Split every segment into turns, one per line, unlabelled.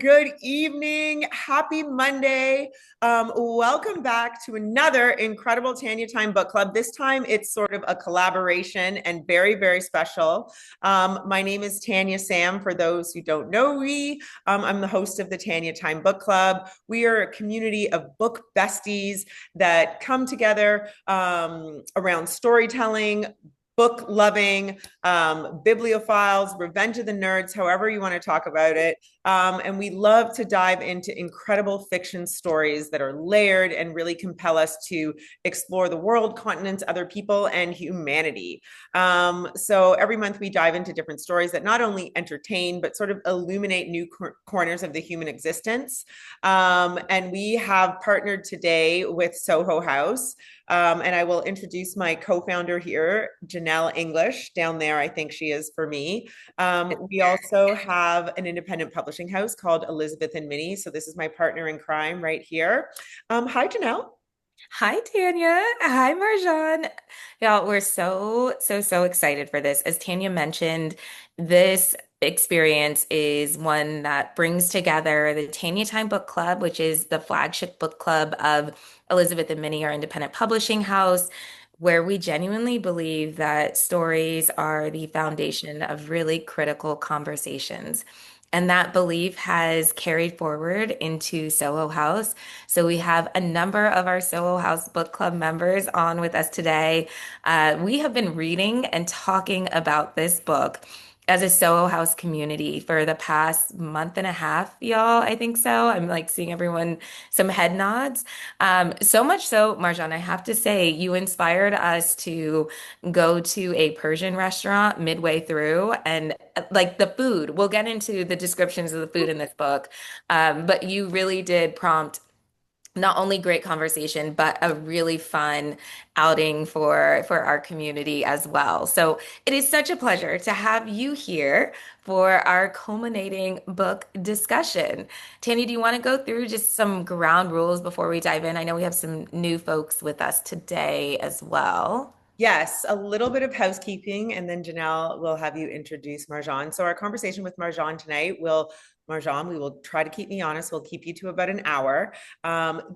Good evening. Happy Monday. Welcome back to another incredible Tanya Time Book Club. This time it's sort of a collaboration and very, very special. My name is Tanya Sam. For those who don't know me, I'm the host of the Tanya Time Book Club. We are a community of book besties that come together around storytelling, book loving, bibliophiles, revenge of the nerds, however you want to talk about it. And we love to dive into incredible fiction stories that are layered and really compel us to explore the world, continents, other people, and humanity. So every month we dive into different stories that not only entertain, but sort of illuminate new corners of the human existence. And we have partnered today with Soho House. And I will introduce my co-founder here, Jeanell English, down there. I think she is for me. We also have an independent publishing house called Elizabeth and Minnie. So this is my partner in crime right here. Hi, Jeanell.
Hi, Tanya. Hi, Marjan. Y'all, we're so excited for this. As Tanya mentioned, this experience is one that brings together the Tanya Time Book Club, which is the flagship book club of Elizabeth and Minnie, our independent publishing house, where we genuinely believe that stories are the foundation of really critical conversations. And that belief has carried forward into Soho House. So we have a number of our Soho House Book Club members on with us today. We have been reading and talking about this book as a Soho House community for the past month and a half, y'all. I think so. I'm like seeing everyone some head nods. So much so, Marjan, I have to say, you inspired us to go to a Persian restaurant midway through and like the food. We'll get into the descriptions of the food in this book. But you really did prompt not only great conversation, but a really fun outing for our community as well. So it is such a pleasure to have you here for our culminating book discussion. Tanya, do you want to go through just some ground rules before we dive in? I know we have some new folks with us today as well.
Yes, a little bit of housekeeping, and then Jeanell will have you introduce Marjan. So our conversation with Marjan tonight will, Marjan, we will try to keep me honest. We'll keep you to about an hour.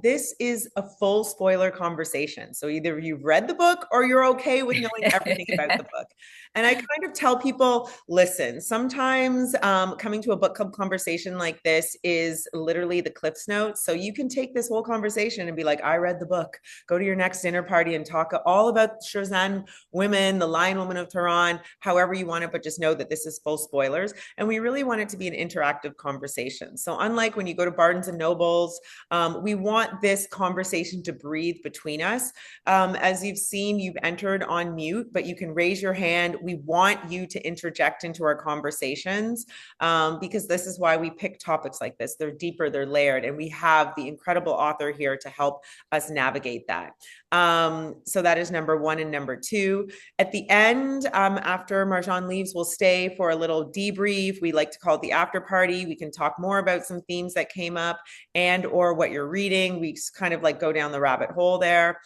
This is a full spoiler conversation. So either you've read the book or you're okay with knowing everything about the book. And I kind of tell people, listen, sometimes coming to a book club conversation like this is literally the Cliff's Notes. So you can take this whole conversation and be like, I read the book. Go to your next dinner party and talk all about Lion Women, the Lion Women of Tehran, however you want it, but just know that this is full spoilers. And we really want it to be an interactive conversation. So unlike when you go to Barnes and Nobles, we want this conversation to breathe between us. As you've seen, you've entered on mute, but you can raise your hand. We want you to interject into our conversations because this is why we pick topics like this. They're deeper, they're layered, and we have the incredible author here to help us navigate that. So that is number one. And number two, at the end, after Marjan leaves, we'll stay for a little debrief. We like to call it the after party. We can talk more about some themes that came up and or what you're reading. We kind of like go down the rabbit hole there.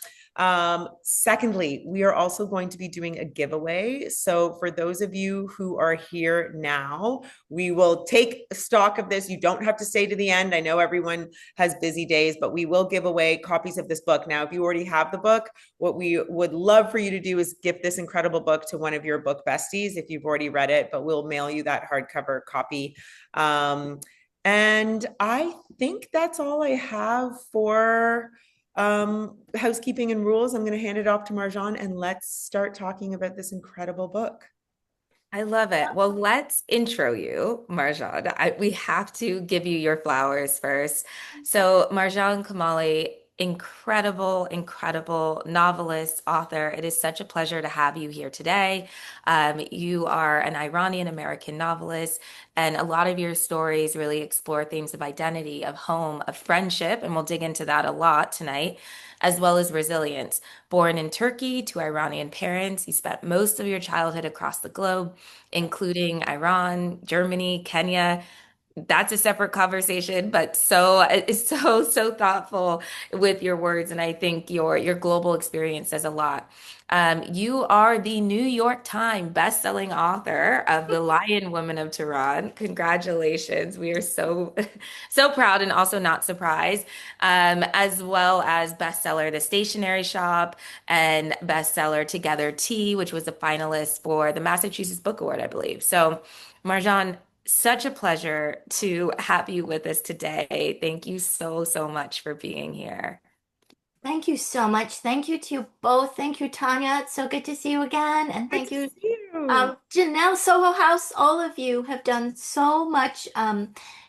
Secondly, we are also going to be doing a giveaway. So for those of you who are here now, we will take stock of this. You don't have to stay to the end. I know everyone has busy days, but we will give away copies of this book. Now, if you already have the book, what we would love for you to do is gift this incredible book to one of your book besties if you've already read it, but we'll mail you that hardcover copy. And I think that's all I have for housekeeping and rules. I'm going to hand it off to Marjan and let's start talking about this incredible book.
I love it. Well, let's intro you, Marjan. We have to give you your flowers first. So, Marjan Kamali, incredible novelist, author. It is such a pleasure to have you here today. You are an Iranian American novelist, and a lot of your stories really explore themes of identity, of home, of friendship, and we'll dig into that a lot tonight, as well as resilience. Born in Turkey to Iranian parents, you spent most of your childhood across the globe, including Iran, Germany, Kenya. that's a separate conversation, but so it's so thoughtful with your words, and I think your global experience says a lot. You are the New York Times best-selling author of The Lion Women of Tehran. Congratulations. We are so so proud and also not surprised. As well as bestseller The Stationery Shop and bestseller Together Tea, which was a finalist for the Massachusetts Book Award, I believe. So, Marjan, such a pleasure to have you with us today. Thank you so much for being here.
Thank you so much. Thank you to you both. Thank you, Tanya. It's so good to see you again. And
Good
thank
to
you,
see you.
Jeanell, Soho House. All of you have done so much,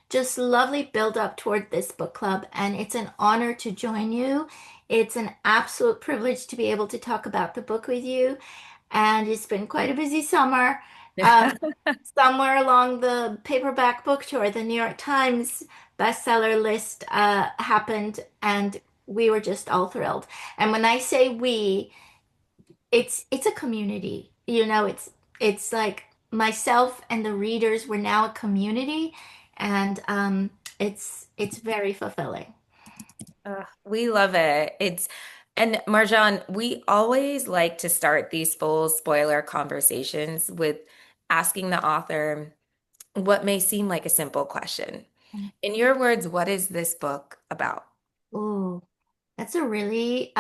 just lovely build up toward this book club. And it's an honor to join you. It's an absolute privilege to be able to talk about the book with you. And it's been quite a busy summer. Um, Somewhere along the paperback book tour, the New York Times bestseller list happened, and we were just all thrilled. And when I say we, it's a community. It's like myself and the readers, we're now a community, and it's very fulfilling.
We love it. And Marjan, we always like to start these full spoiler conversations with asking the author what may seem like a simple question. In your words, what is this book about?
Ooh. That's a really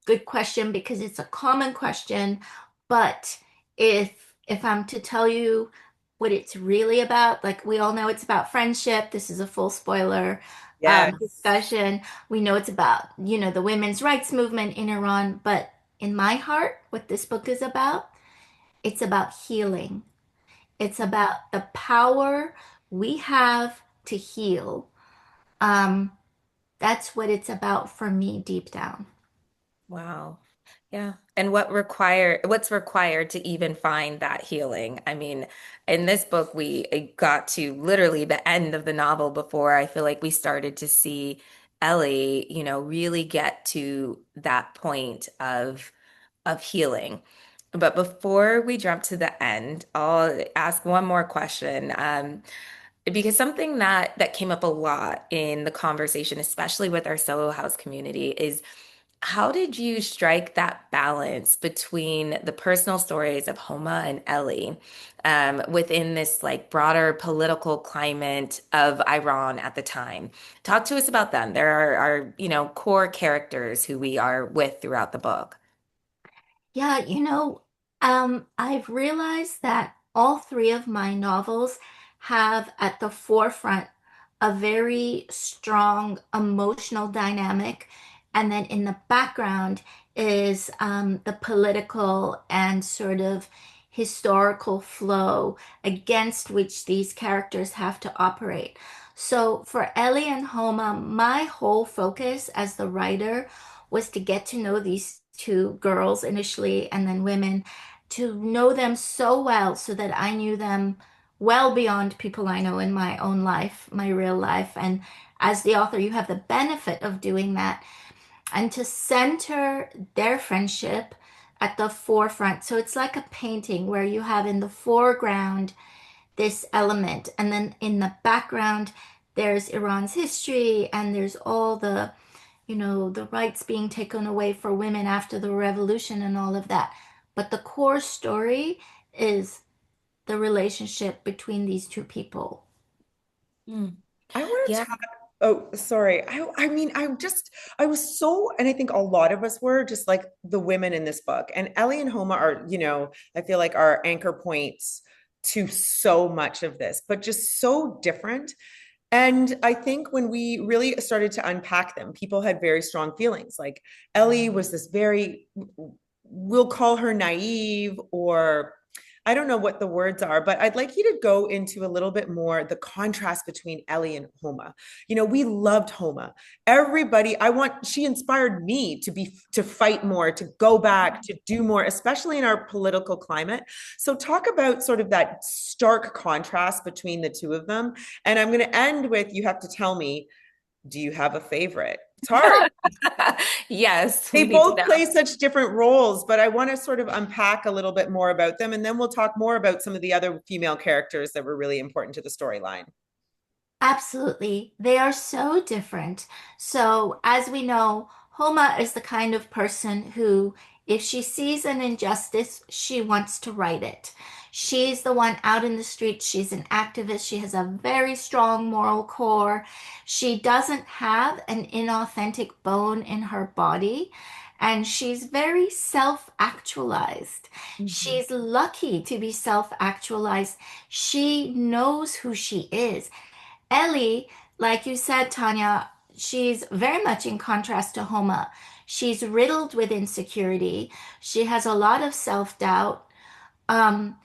good question because it's a common question. But if I'm to tell you what it's really about, like we all know it's about friendship. This is a full spoiler
Yes.
discussion. We know it's about, the women's rights movement in Iran. But in my heart, what this book is about, it's about healing. It's about the power we have to heal. Um, that's what it's about for me deep down.
Wow. Yeah. And what's required to even find that healing? I mean, in this book, we got to literally the end of the novel before I feel like we started to see Ellie, really get to that point of healing. But before we jump to the end, I'll ask one more question. Because something that came up a lot in the conversation, especially with our Soho House community, is how did you strike that balance between the personal stories of Homa and Ellie within this like broader political climate of Iran at the time? Talk to us about them. There are, core characters who we are with throughout the book.
Yeah, I've realized that all three of my novels have at the forefront a very strong emotional dynamic, and then in the background is the political and sort of historical flow against which these characters have to operate. So for Ellie and Homa, my whole focus as the writer was to get to know these two girls initially and then women, to know them so well so that I knew them well beyond people I know in my own life, my real life. And as the author, you have the benefit of doing that and to center their friendship at the forefront. So it's like a painting where you have in the foreground this element, and then in the background, there's Iran's history and there's all the rights being taken away for women after the revolution and all of that. But the core story is the relationship between these two people.
Mm.
I want to
Yeah.
talk. Oh, sorry. I mean, I was so, and I think a lot of us were just like the women in this book. And Ellie and Homa are, I feel like are anchor points to so much of this, but just so different. And I think when we really started to unpack them, people had very strong feelings. Like Ellie was this very, we'll call her naive, or I don't know what the words are, but I'd like you to go into a little bit more the contrast between Ellie and Homa. We loved Homa. She inspired me to fight more, to go back, to do more, especially in our political climate. So talk about sort of that stark contrast between the two of them. And I'm going to end with, you have to tell me, do you have a favorite? It's hard.
Yes,
They
we need to
both
know.
play such different roles, but I want to sort of unpack a little bit more about them. And then we'll talk more about some of the other female characters that were really important to the storyline.
Absolutely. They are so different. So, as we know, Homa is the kind of person who, if she sees an injustice, she wants to right it. She's the one out in the streets. She's an activist. She has a very strong moral core. She doesn't have an inauthentic bone in her body, and she's very self-actualized.
Mhm.
She's lucky to be self-actualized. She knows who she is. Ellie, like you said, Tanya, she's very much in contrast to Homa. She's riddled with insecurity. She has a lot of self-doubt.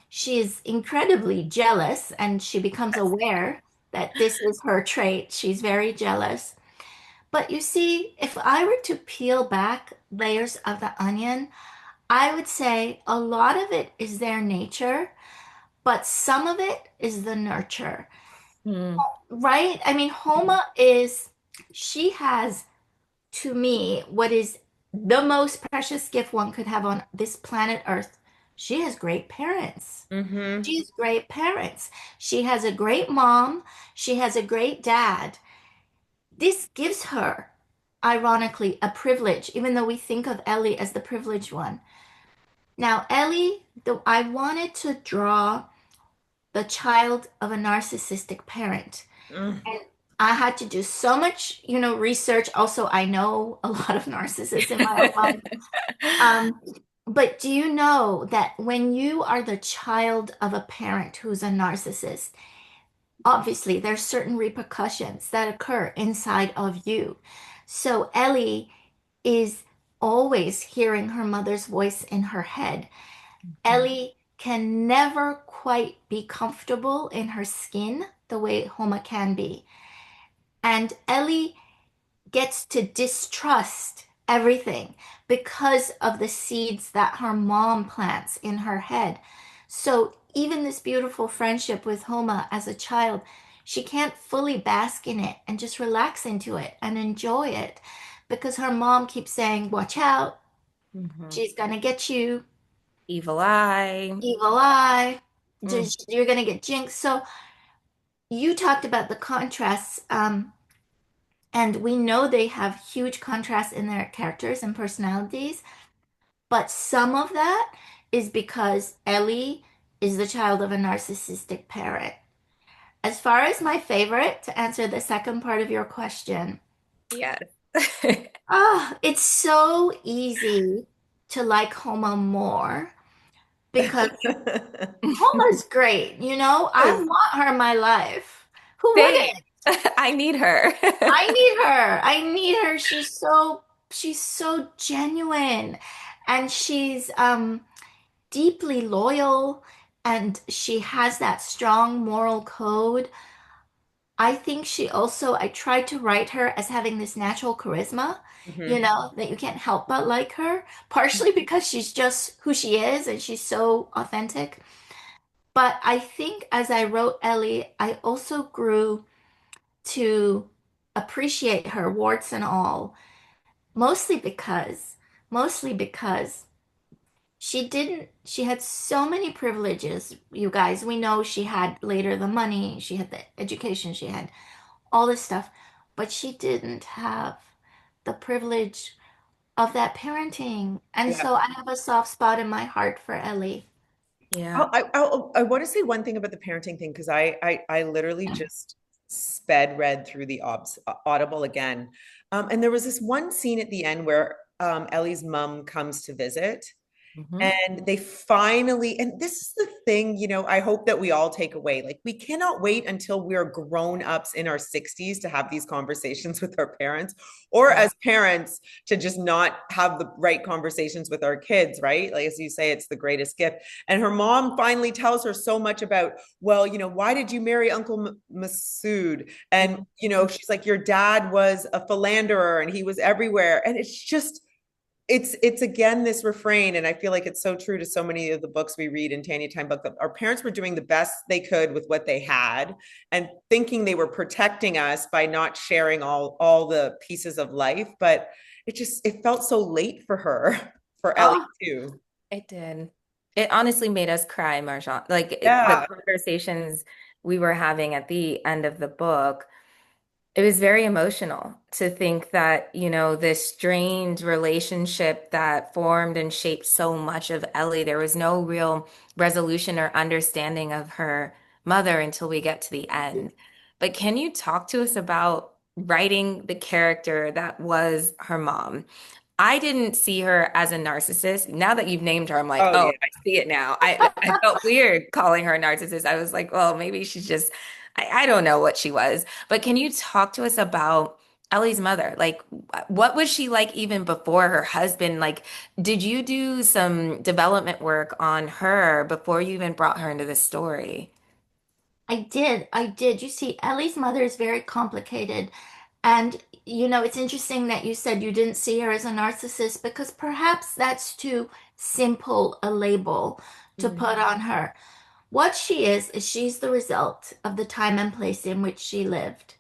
She's incredibly jealous, and she becomes aware that this is her trait. She's very jealous. But you see, if I were to peel back layers of the onion, I would say a lot of it is their nature, but some of it is the nurture.
Mm.
Right? I mean, she has, to me, what is the most precious gift one could have on this planet Earth. She has great parents.
Mm-hmm.
She's great parents. She has a great mom. She has a great dad. This gives her, ironically, a privilege, even though we think of Ellie as the privileged one. Now, I wanted to draw the child of a narcissistic parent.
Mm.
And I had to do so much, research. Also, I know a lot of narcissists in my own life. Um, but do you know that when you are the child of a parent who's a narcissist, obviously there's certain repercussions that occur inside of you. So Ellie is always hearing her mother's voice in her head. Ellie can never quite be comfortable in her skin the way Homa can be. And Ellie gets to distrust everything because of the seeds that her mom plants in her head. So even this beautiful friendship with Homa as a child, she can't fully bask in it and just relax into it and enjoy it because her mom keeps saying, "Watch out,
Mhm.
she's gonna get you,
Evil eye.
evil eye,
Mm.
you're gonna get jinxed." So you talked about the contrasts. And we know they have huge contrasts in their characters and personalities, but some of that is because Ellie is the child of a narcissistic parent. As far as my favorite, to answer the second part of your question,
Yes.
it's so easy to like Homa more because Homa's great, I
Yes.
want her in my life. Who
Same.
wouldn't?
I need her.
I need her. I need her. She's so genuine and she's deeply loyal and she has that strong moral code. I think I tried to write her as having this natural charisma,
Mhm.
that you can't help but like her, partially because she's just who she is and she's so authentic. But I think as I wrote Ellie, I also grew to appreciate her, warts and all. Mostly because, mostly because she had so many privileges, you guys. We know she had later the money, she had the education, she had all this stuff, but she didn't have the privilege of that parenting. And
Yeah.
so I have a soft spot in my heart for Ellie.
Yeah.
I want to say one thing about the parenting thing because I literally just sped read through the Audible again, and there was this one scene at the end where Ellie's mom comes to visit,
Mhm.
and they finally, and this is the thing, I hope that we all take away. Like, we cannot wait until we're grown ups in our 60s to have these conversations with our parents, or
Yeah.
as parents to just not have the right conversations with our kids, right? Like, as you say, it's the greatest gift. And her mom finally tells her so much about, well, why did you marry Uncle Masood? And,
Mhm.
she's like, your dad was a philanderer and he was everywhere. And it's just, it's again this refrain, and I feel like it's so true to so many of the books we read in Tanya Time book, that our parents were doing the best they could with what they had and thinking they were protecting us by not sharing all the pieces of life, but it felt so late for her, for Ellie
Oh,
too.
It did. It honestly made us cry, Marjan. Like the
Yeah.
conversations. we were having at the end of the book, it was very emotional to think that, this strained relationship that formed and shaped so much of Ellie, there was no real resolution or understanding of her mother until we get to the end. But can you talk to us about writing the character that was her mom? I didn't see her as a narcissist. Now that you've named her, I'm like,
Oh
oh,
yeah.
I see it now. I felt weird calling her a narcissist. I was like, well, maybe she's just, I don't know what she was. But can you talk to us about Ellie's mother? Like, what was she like even before her husband? Like, did you do some development work on her before you even brought her into the story?
I did. I did. You see, Ellie's mother is very complicated. And, it's interesting that you said you didn't see her as a narcissist because perhaps that's too simple a label to
Mm.
put on her. What she is she's the result of the time and place in which she lived.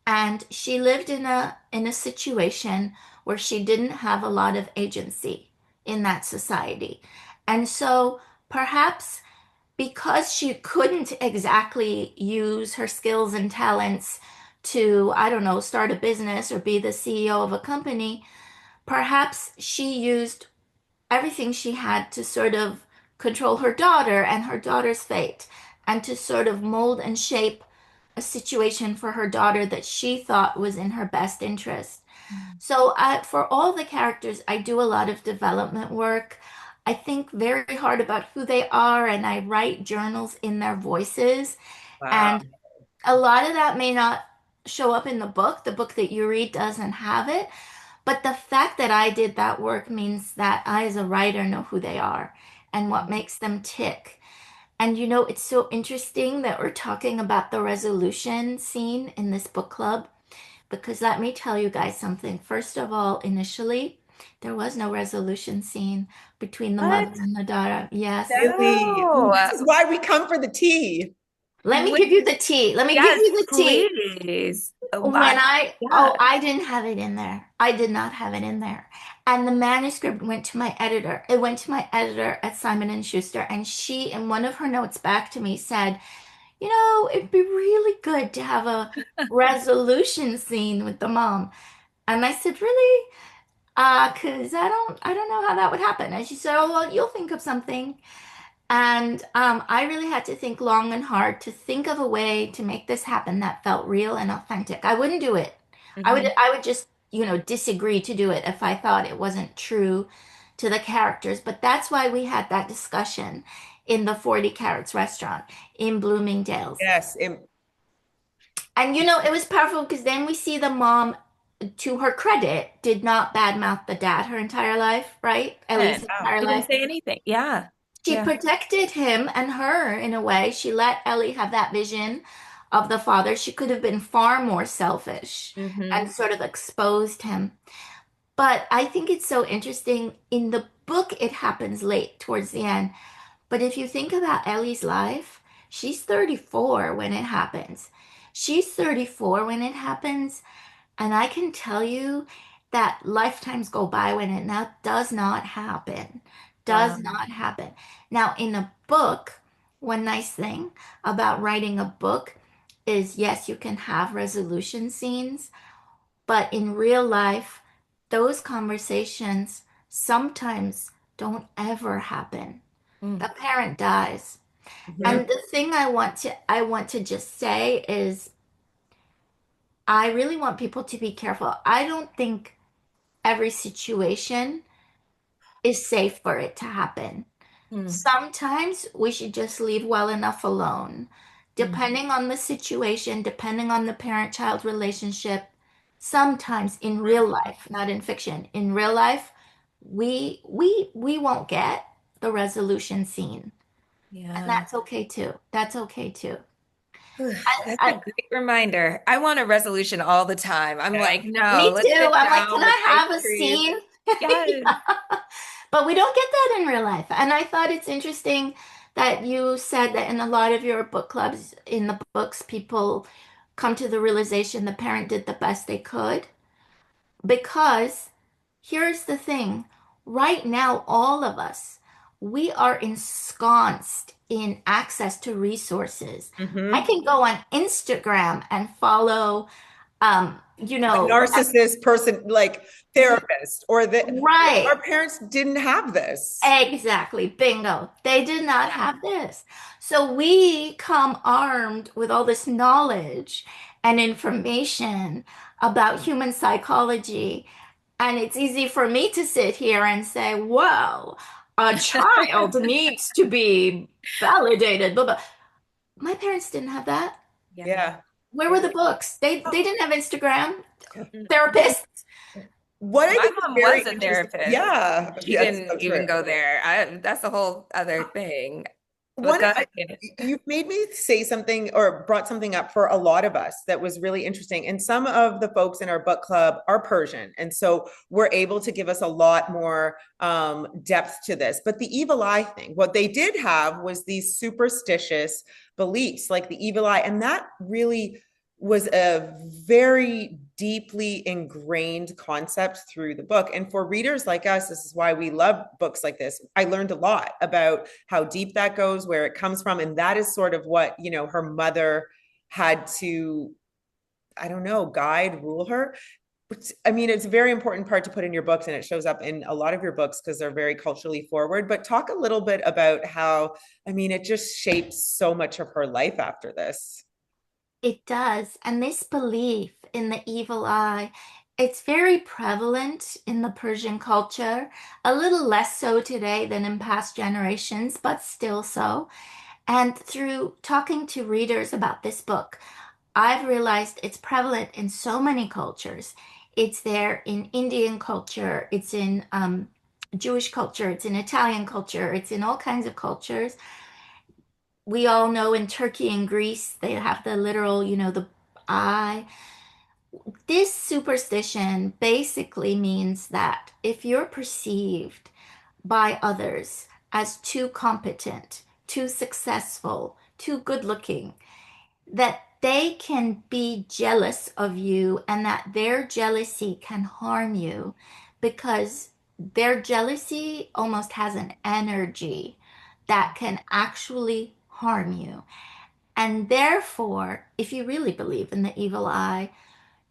And she lived in a situation where she didn't have a lot of agency in that society. And so perhaps because she couldn't exactly use her skills and talents to, I don't know, start a business or be the CEO of a company, perhaps she used everything she had to sort of control her daughter and her daughter's fate and to sort of mold and shape a situation for her daughter that she thought was in her best interest. So for all the characters, I do a lot of development work. I think very hard about who they are, and I write journals in their voices.
Wow.
And a lot of that may not show up in the book. The book that you read doesn't have it. But the fact that I did that work means that I, as a writer, know who they are and what makes them tick. And it's so interesting that we're talking about the resolution scene in this book club. Because let me tell you guys something. First of all, initially, there was no resolution scene between the mother
What?
and the daughter. Yes.
Really?
No.
Ooh, this is why we come for the tea.
Let me
Wait,
give you the tea. Let me give
yes,
you the tea.
please.
Oh,
Yeah.
I didn't have it in there. I did not have it in there. And the manuscript went to my editor. It went to my editor at Simon and Schuster, and she, in one of her notes back to me, said, it'd be really good to have a resolution scene with the mom. And I said, really? 'Cause I don't know how that would happen. And she said, oh, well, you'll think of something. And I really had to think long and hard to think of a way to make this happen that felt real and authentic. I wouldn't do it. I would
Mhm.
I would just, disagree to do it if I thought it wasn't true to the characters. But that's why we had that discussion in the 40 Carrots restaurant in Bloomingdale's.
Yes.
And it was powerful because then we see the mom, to her credit, did not badmouth the dad her entire life, right? At least
Wow.
entire
She didn't
life.
say anything. Yeah.
She
Yeah.
protected him and her in a way. She let Ellie have that vision of the father. She could have been far more selfish and
Hmm.
sort of exposed him. But I think it's so interesting. In the book, it happens late towards the end. But if you think about Ellie's life, she's 34 when it happens. She's 34 when it happens. And I can tell you that lifetimes go by when it now does not happen. Does
Wow.
not happen. Now, in a book, one nice thing about writing a book is yes, you can have resolution scenes, but in real life, those conversations sometimes don't ever happen.
Mm.
The parent dies.
Mhm.
And the thing I want to just say is I really want people to be careful. I don't think every situation is safe for it to happen.
Mm.
Sometimes we should just leave well enough alone.
Mm.
Depending on the situation, depending on the parent-child relationship, sometimes in real life, not in fiction, in real life, we won't get the resolution scene. And
Yeah.
that's okay too. That's okay too.
That's a
I,
great reminder. I want a resolution all the time. I'm
Yeah.
like, no,
me
let's
too.
sit
I'm like, can
down with
I
ice
have a
cream.
scene?
Yes.
But we don't get that in real life. And I thought it's interesting that you said that in a lot of your book clubs, in the books, people come to the realization the parent did the best they could. Because here's the thing, right now, all of us we are ensconced in access to resources. I
Hmm.
can go on Instagram and follow,
A narcissist person, like therapist, or that
right.
our parents didn't have this.
Exactly. Bingo. They did not
Yeah.
have this. So we come armed with all this knowledge and information about human psychology. And it's easy for me to sit here and say, well, a child needs to be validated, blah, blah. My parents didn't have that.
Yeah.
Yeah.
Where were
Yeah.
the books? They didn't have Instagram.
Mm-mm.
Therapists.
What I
My
think is
mom
very
was a
interesting,
therapist.
yeah,
She
that's
didn't
so
even
true.
go there. That's a whole other thing. But
One,
go ahead, Janet.
you've made me say something or brought something up for a lot of us that was really interesting. And some of the folks in our book club are Persian. And so we're able to give us a lot more depth to this. But the evil eye thing, what they did have was these superstitious beliefs, like the evil eye. And that really was a very deeply ingrained concept through the book. And for readers like us, this is why we love books like this. I learned a lot about how deep that goes, where it comes from. And that is sort of what, her mother had to, I don't know, guide, rule her. I mean, it's a very important part to put in your books, and it shows up in a lot of your books because they're very culturally forward. But talk a little bit about how, I mean, it just shapes so much of her life after this.
It does. And this belief in the evil eye, it's very prevalent in the Persian culture, a little less so today than in past generations, but still so. And through talking to readers about this book, I've realized it's prevalent in so many cultures. It's there in Indian culture, it's in Jewish culture, it's in Italian culture, it's in all kinds of cultures. We all know in Turkey and Greece, they have the literal, the eye. This superstition basically means that if you're perceived by others as too competent, too successful, too good looking, that they can be jealous of you and that their jealousy can harm you because their jealousy almost has an energy that can actually harm you. And therefore, if you really believe in the evil eye,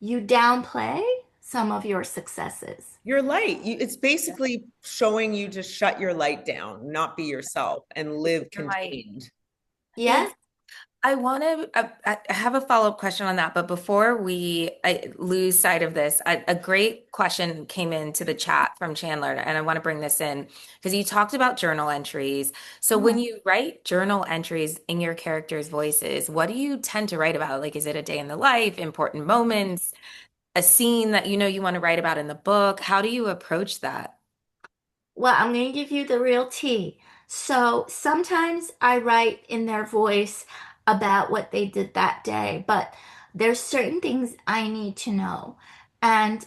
you downplay some of your successes.
Your light, it's
Yeah.
basically showing you to shut your light down, not be yourself, and live
You're right.
contained.
Yes?
And I want to I have a follow-up question on that, but before I lose sight of this, a great question came into the chat from Chandler, and I want to bring this in because you talked about journal entries. So when
Mhm.
you write journal entries in your characters' voices, what do you tend to write about? Like, is it a day in the life, important moments, a scene that you want to write about in the book? How do you approach that?
Well, I'm going to give you the real tea. So sometimes I write in their voice about what they did that day, but there's certain things I need to know. And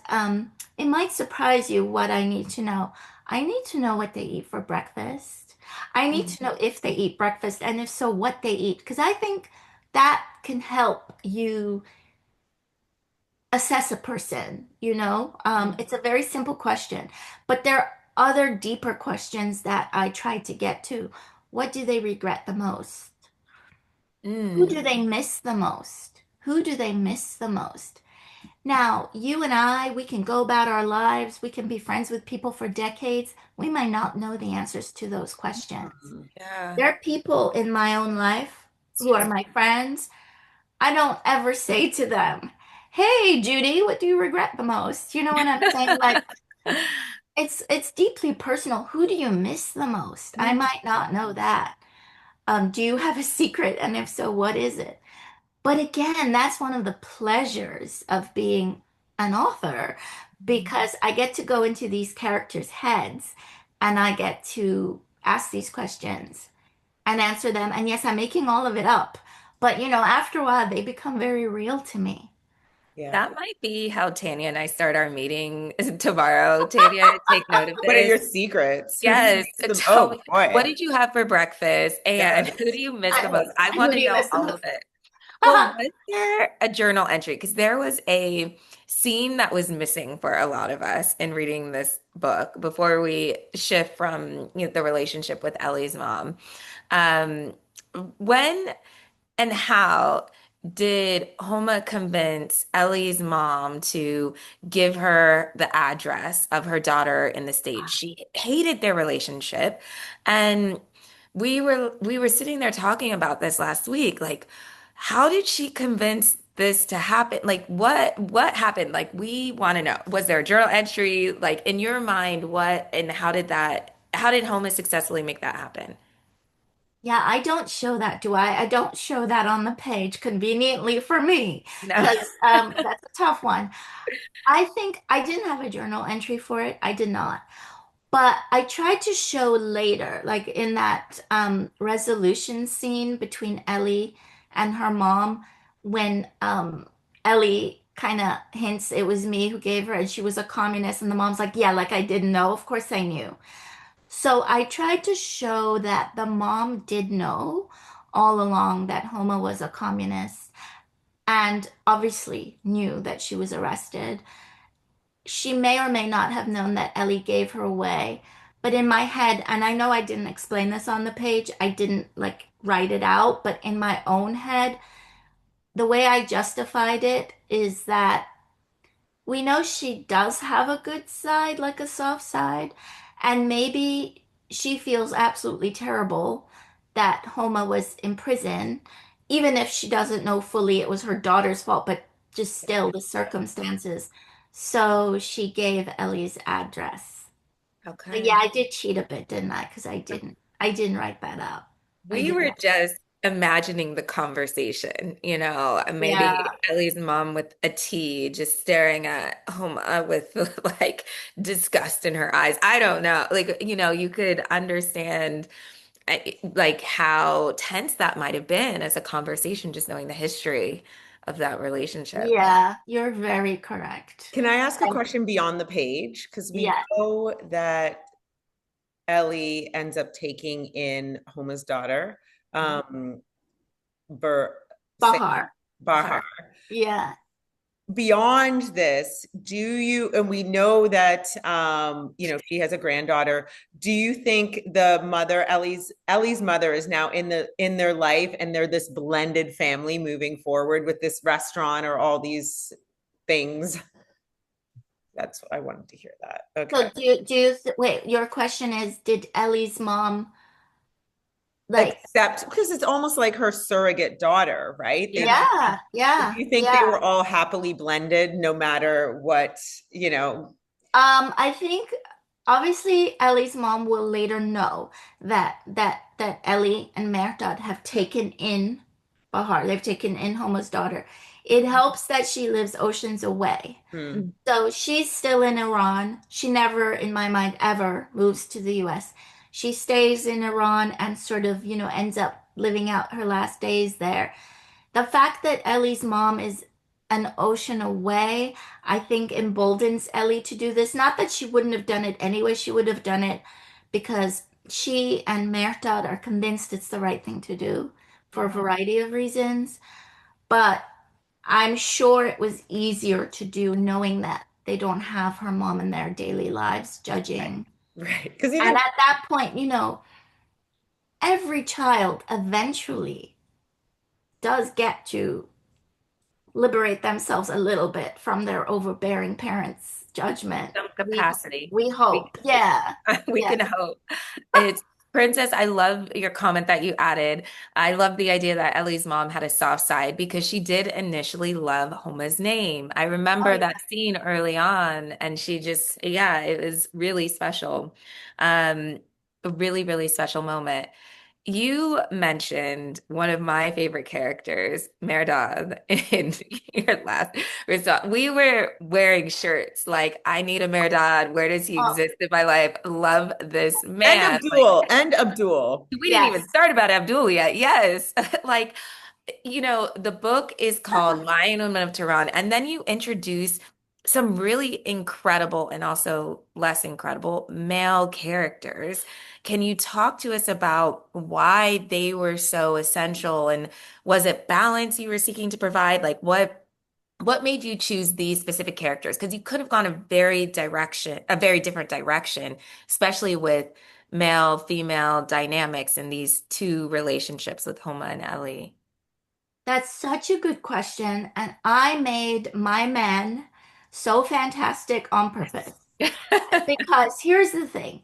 it might surprise you what I need to know. I need to know what they eat for breakfast. I need
Mm.
to know if they eat breakfast, and if so, what they eat, because I think that can help you assess a person, It's a very simple question, but there are other deeper questions that I try to get to. What do they regret the most? Who
Mm.
do they miss the most? Who do they miss the most? Now, you and I, we can go about our lives, we can be friends with people for decades. We might not know the answers to those questions.
Yeah.
There are people in my own life
It's
who are
true.
my friends. I don't ever say to them, "Hey, Judy, what do you regret the most?" You know what I'm saying? Like it's deeply personal. Who do you miss the most? I might not know that. Do you have a secret? And if so, what is it? But again, that's one of the pleasures of being an author because I get to go into these characters' heads and I get to ask these questions and answer them. And yes, I'm making all of it up. But after a while, they become very real to me.
Yeah.
That might be how Tanya and I start our meeting tomorrow. Tanya, take note of
What are
this.
your secrets? Who do you
Yes,
miss the?
tell
Oh
me, what
boy.
did you have for breakfast? And
Yes.
who do you miss the
I,
most? I
who
want
do
to
you
know
miss the
all of
most?
it. Well, was there a journal entry? Because there was a scene that was missing for a lot of us in reading this book before we shift from, the relationship with Ellie's mom. Um, when and how did Homa convince Ellie's mom to give her the address of her daughter in the States? She hated their relationship. And we were sitting there talking about this last week. Like, how did she convince this to happen? Like, what happened? Like, we want to know. Was there a journal entry? Like, in your mind, what and how did Homa successfully make that happen?
Yeah, I don't show that, do I? I don't show that on the page conveniently for me
No.
because that's a tough one. I think I didn't have a journal entry for it. I did not. But I tried to show later, like in that resolution scene between Ellie and her mom, when Ellie kind of hints it was me who gave her, and she was a communist, and the mom's like, "Yeah, like I didn't know. Of course I knew." So I tried to show that the mom did know all along that Homa was a communist and obviously knew that she was arrested. She may or may not have known that Ellie gave her away. But in my head, and I know I didn't explain this on the page, I didn't like write it out, but in my own head, the way I justified it is that we know she does have a good side, like a soft side, and maybe she feels absolutely terrible that Homa was in prison, even if she doesn't know fully it was her daughter's fault, but just still the circumstances. So she gave Ellie's address. But yeah,
Okay.
I did cheat a bit, didn't I? Because I didn't write that out. I
We
did
were
not.
just imagining the conversation, maybe
Yeah.
Ellie's mom with a tea, just staring at Homa with like disgust in her eyes. I don't know. Like, you could understand like how tense that might have been as a conversation, just knowing the history of that relationship.
Yeah, you're very correct.
Can I ask a
And
question beyond the page? Because we
yeah.
know that Ellie ends up taking in Homa's daughter, um, Bur
Bahar.
Bahar.
Yeah.
Beyond this, do you, and we know that she has a granddaughter. Do you think the mother, Ellie's mother, is now in their life and they're this blended family moving forward with this restaurant or all these things? That's what I wanted to hear that. Okay.
So wait, your question is, did Ellie's mom like,
Except because it's almost like her surrogate daughter, right?
yeah,
Do
yeah,
you think they
yeah.
were all happily blended no matter what,
I think obviously Ellie's mom will later know that Ellie and Mehrdad have taken in Bahar. They've taken in Homa's daughter. It helps that she lives oceans away.
hmm,
So she's still in Iran. She never, in my mind, ever moves to the US. She stays in Iran and sort of, ends up living out her last days there. The fact that Ellie's mom is an ocean away, I think emboldens Ellie to do this. Not that she wouldn't have done it anyway, she would have done it because she and Mehrdad are convinced it's the right thing to do for a variety of reasons. But I'm sure it was easier to do knowing that they don't have her mom in their daily lives judging.
right? Because
And
even
at that point, every child eventually does get to liberate themselves a little bit from their overbearing parents' judgment.
Some
We
capacity.
we
We
hope.
can hope.
Yeah.
We
Yeah.
can hope. It's Princess, I love your comment that you added. I love the idea that Ellie's mom had a soft side because she did initially love Homa's name. I
Oh
remember
yeah.
that scene early on, and she just, yeah, it was really special. A really, really special moment. You mentioned one of my favorite characters, Merdad, in your last result. We were wearing shirts like, I need a Merdad. Where does he
Oh
exist in my life? Love this
and
man. Like,
Abdul.
we didn't even
yes.
start about Abdul yet. Yes. Like, the book is called Lion Women of Tehran. And then you introduce some really incredible and also less incredible male characters. Can you talk to us about why they were so essential, and was it balance you were seeking to provide? Like what made you choose these specific characters? Because you could have gone a very different direction, especially with male female dynamics in these two relationships with Homa and Ellie.
That's such a good question, and I made my men so fantastic on purpose. Because here's the thing.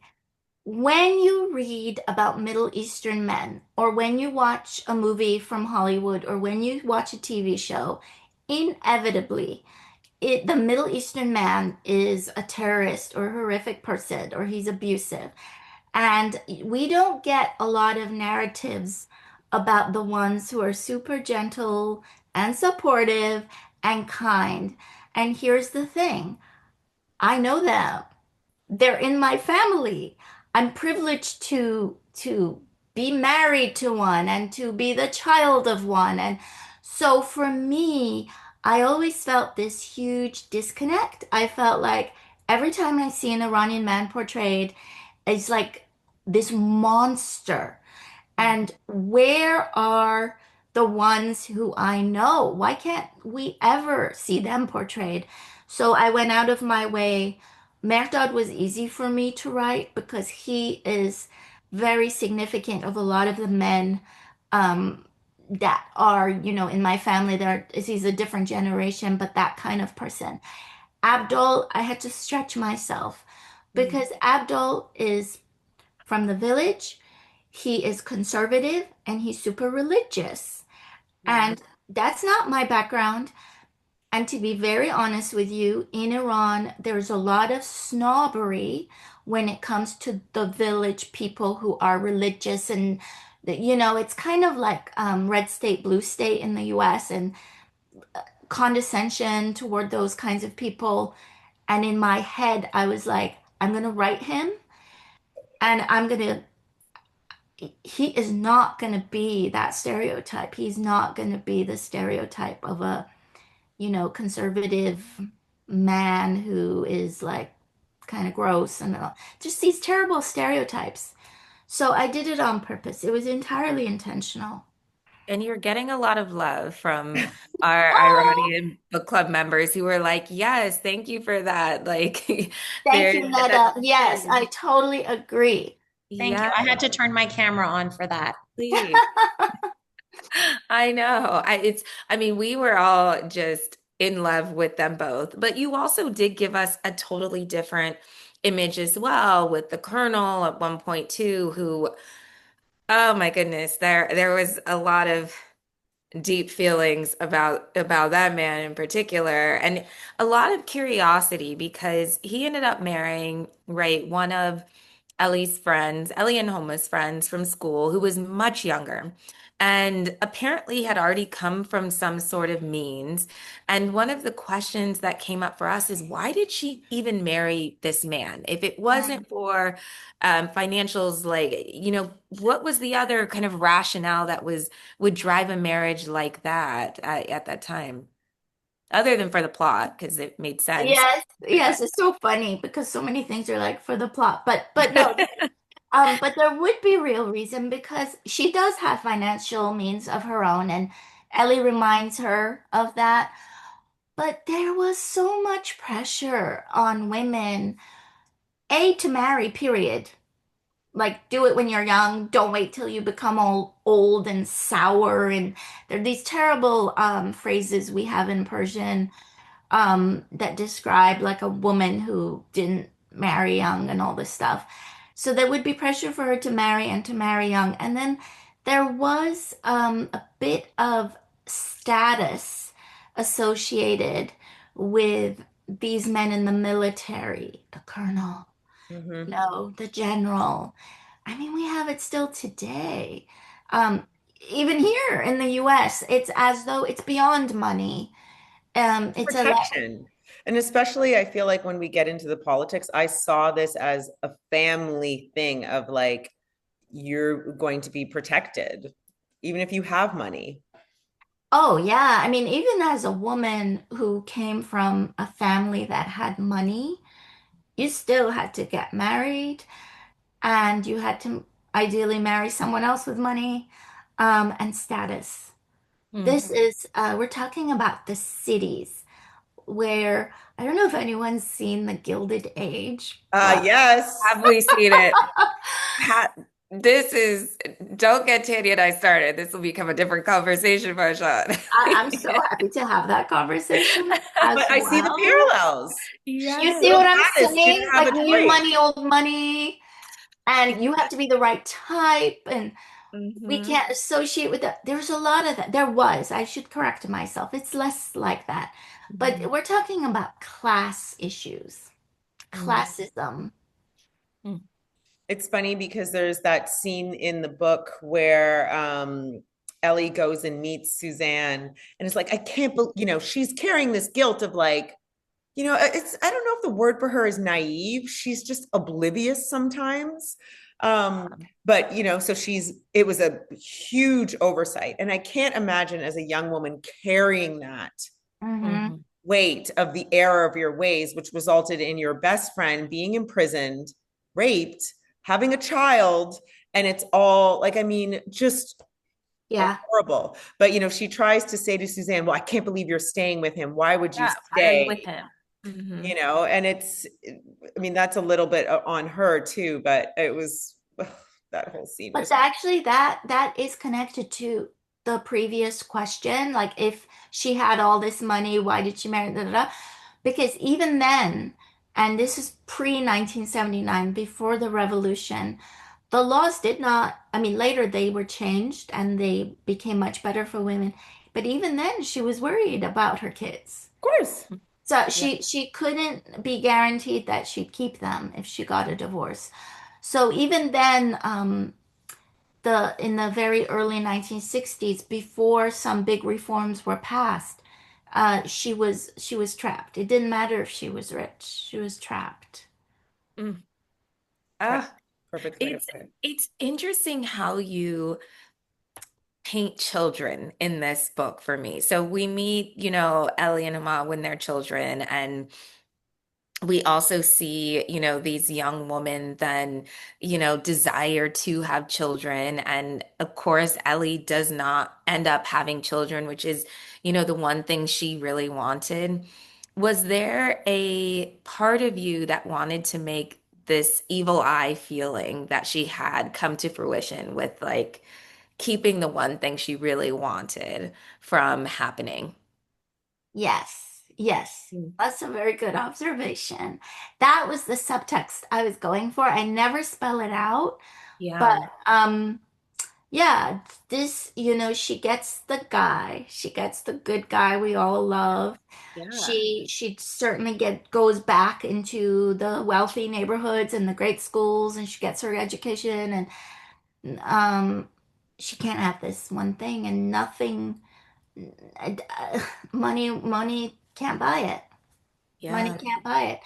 When you read about Middle Eastern men, or when you watch a movie from Hollywood, or when you watch a TV show, inevitably, the Middle Eastern man is a terrorist or a horrific person, or he's abusive. And we don't get a lot of narratives about the ones who are super gentle and supportive and kind. And here's the thing, I know them. They're in my family. I'm privileged to be married to one and to be the child of one. And so for me, I always felt this huge disconnect. I felt like every time I see an Iranian man portrayed, it's like this monster. And where are the ones who I know? Why can't we ever see them portrayed? So I went out of my way. Mehrdad was easy for me to write because he is very significant of a lot of the men um, that are, in my family. He's a different generation, but that kind of person. Abdul, I had to stretch myself because Abdul is from the village. He is conservative and he's super religious.
Mhm.
And that's not my background. And to be very honest with you, in Iran, there's a lot of snobbery when it comes to the village people who are religious. And, it's kind of like red state, blue state in the US, and condescension toward those kinds of people. And in my head, I was like, I'm going to write him and he is not going to be that stereotype. He's not going to be the stereotype of a, conservative man who is like kind of gross and just these terrible stereotypes. So I did it on purpose. It was entirely intentional.
And you're getting a lot of love from our
Oh,
Iranian book club members who were like, yes, thank you for that. Like,
thank
there,
you,
that's
Neda. Yes, I totally agree.
Thank you.
yeah,
I had to turn my camera on for that.
please. I know. I mean, we were all just in love with them both, but you also did give us a totally different image as well with the Colonel at one point too, who, oh my goodness, there was a lot of deep feelings about that man in particular, and a lot of curiosity because he ended up marrying, right, one of Ellie's friends, Ellie and Homa's friends from school, who was much younger and apparently had already come from some sort of means. And one of the questions that came up for us is, why did she even marry this man? If it wasn't for financials, like, what was the other kind of rationale that would drive a marriage like that at that time, other than for the plot, because it made sense.
Yes, yes, it's so funny because so many things are like for the plot, but no, but there would be real reason because she does have financial means of her own, and Ellie reminds her of that. But there was so much pressure on women, A, to marry, period. Like, do it when you're young. Don't wait till you become all old and sour. And there are these terrible phrases we have in Persian that describe like a woman who didn't marry young and all this stuff. So there would be pressure for her to marry and to marry young. And then there was a bit of status associated with these men in the military, the colonel,
Mhm.
no, the general. I mean, we have it still today. Um, Even here in the US, it's as though it's beyond money. It's a
Protection. And especially, I feel like when we get into the politics, I saw this as a family thing of like, you're going to be protected, even if you have money.
Oh, yeah. I mean, even as a woman who came from a family that had money, you still had to get married and you had to ideally marry someone else with money, and status.
Mm.
This is, we're talking about the cities where I don't know if anyone's seen The Gilded Age, but
Yes.
Have we seen it? Pat, this is, don't get Tanya and I started. This will become a different conversation, Marjan.
I'm so happy to have that conversation as
But I see the
well.
parallels.
You
Yes.
see
Those
what I'm
status didn't
saying?
have
Like
a
new
choice.
money, old money, and you have to be the right type, and we
Hmm.
can't associate with that. There's a lot of that. There was. I should correct myself. It's less like that. But we're talking about class issues, classism.
It's funny because there's that scene in the book where Ellie goes and meets Suzanne, and it's like, I can't believe, she's carrying this guilt of like, I don't know if the word for her is naive. She's just oblivious sometimes. But so it was a huge oversight. And I can't imagine as a young woman carrying that
Hmm.
Hmm.
weight of the error of your ways, which resulted in your best friend being imprisoned, raped, having a child. And it's all like, I mean, just
Yeah.
horrible. But, she tries to say to Suzanne, well, I can't believe you're staying with him. Why would you
Yeah. Why are you
stay?
with him? Hmm.
And I mean, that's a little bit on her too, but it was, ugh, that whole scene
But
was,
actually, that is connected to the previous question. Like, if she had all this money, why did she marry? Da, da, da. Because even then, and this is pre-1979, before the revolution, the laws did not, I mean, later they were changed and they became much better for women. But even then, she was worried about her kids.
of course.
So
Yeah.
she couldn't be guaranteed that she'd keep them if she got a divorce. So even then, the in the very early 1960s, before some big reforms were passed, she was trapped. It didn't matter if she was rich; she was trapped.
Mm.
Right.
Ah,
Perfect way to
it's
put it.
it's interesting how you paint children in this book for me. So we meet, Ellie and Amma when they're children, and we also see, these young women then, desire to have children. And of course, Ellie does not end up having children, which is, the one thing she really wanted. Was there a part of you that wanted to make this evil eye feeling that she had come to fruition with like keeping the one thing she really wanted from happening?
Yes, yes.
Mm.
That's a very good observation. That was the subtext I was going for. I never spell it out, but
Yeah.
yeah, this, she gets the guy. She gets the good guy we all love.
Yeah.
She certainly goes back into the wealthy neighborhoods and the great schools, and she gets her education, and she can't have this one thing, and nothing, money can't buy it. Money
Yeah.
can't buy it.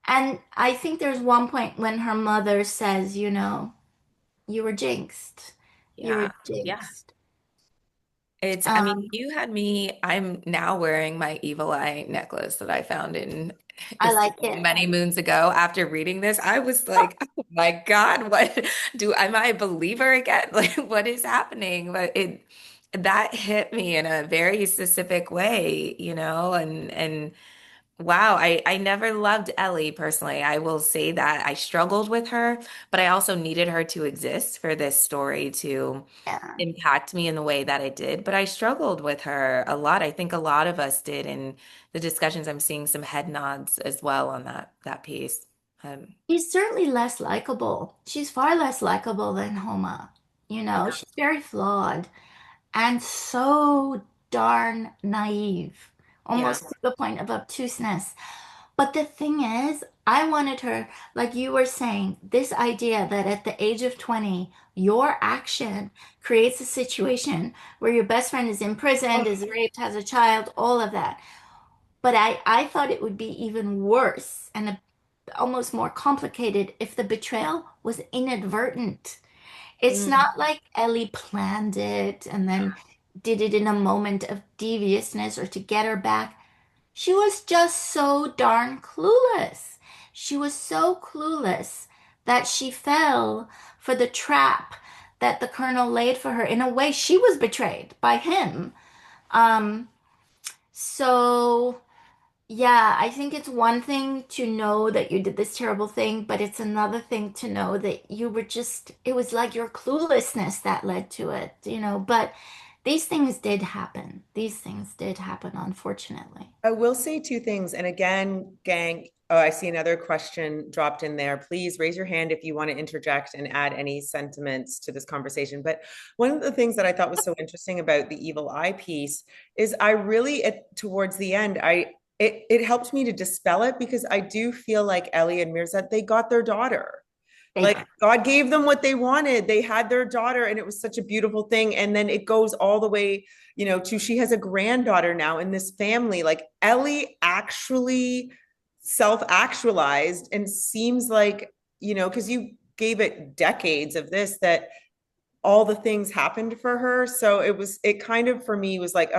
And I think there's one point when her mother says, you were jinxed. You were
Yeah. Yeah.
jinxed.
I
Um,
mean, you had me, I'm now wearing my evil eye necklace that I found in
I like
so
it.
many moons ago. After reading this, I was like, oh my God, am I a believer again? Like, what is happening? But that hit me in a very specific way, and wow, I never loved Ellie personally. I will say that I struggled with her, but I also needed her to exist for this story to
Yeah.
impact me in the way that it did. But I struggled with her a lot. I think a lot of us did in the discussions. I'm seeing some head nods as well on that piece.
She's certainly less likable. She's far less likable than Homa.
Yeah.
She's very flawed and so darn naive,
Yeah.
almost to the point of obtuseness. But the thing is, I wanted her, like you were saying, this idea that at the age of 20, your action creates a situation where your best friend is imprisoned, is raped, has a child, all of that. But I thought it would be even worse and almost more complicated if the betrayal was inadvertent. It's
Mm.
not like Ellie planned it and then did it in a moment of deviousness or to get her back. She was just so darn clueless. She was so clueless that she fell for the trap that the colonel laid for her. In a way, she was betrayed by him. Um, so yeah, I think it's one thing to know that you did this terrible thing, but it's another thing to know that you were just, it was like your cluelessness that led to it, you know. But these things did happen. These things did happen, unfortunately.
I will say two things. And again, gang, oh, I see another question dropped in there. Please raise your hand if you want to interject and add any sentiments to this conversation. But one of the things that I thought was so interesting about the evil eye piece is I really, towards the end, it helped me to dispel it because I do feel like Ellie and Mirza, they got their daughter.
They
Like
did.
God gave them what they wanted. They had their daughter, and it was such a beautiful thing. And then it goes all the way, to she has a granddaughter now in this family. Like Ellie actually self-actualized and seems like, because you gave it decades of this, that all the things happened for her. So it kind of for me was like,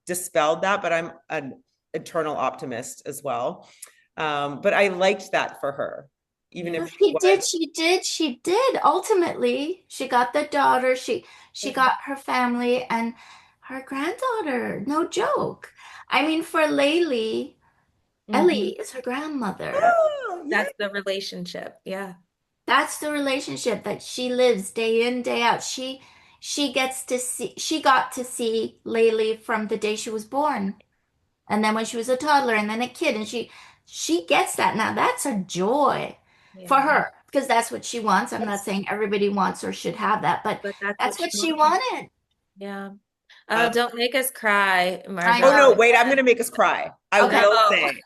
dispelled that, but I'm an eternal optimist as well. But I liked that for her, even
Yeah.
if
Well,
she
she
was.
did, she did. Ultimately, she got the daughter, she got her family and her granddaughter. No joke. I mean, for Laylee,
Hmm.
Ellie is her grandmother.
Oh, yeah.
That's the relationship. Yeah.
That's the relationship that she lives day in, day out. She got to see Laylee from the day she was born. And then when she was a toddler and then a kid and she gets that now. That's a joy for
Yeah.
her because that's what she wants. I'm not
That's,
saying everybody wants or should have that, but
but that's what
that's
she
what she
wanted.
wanted.
Yeah.
Um,
Don't make us cry,
I
oh no,
know.
Marjan.
wait, I'm going to make us cry. I
Okay.
will
No.
say.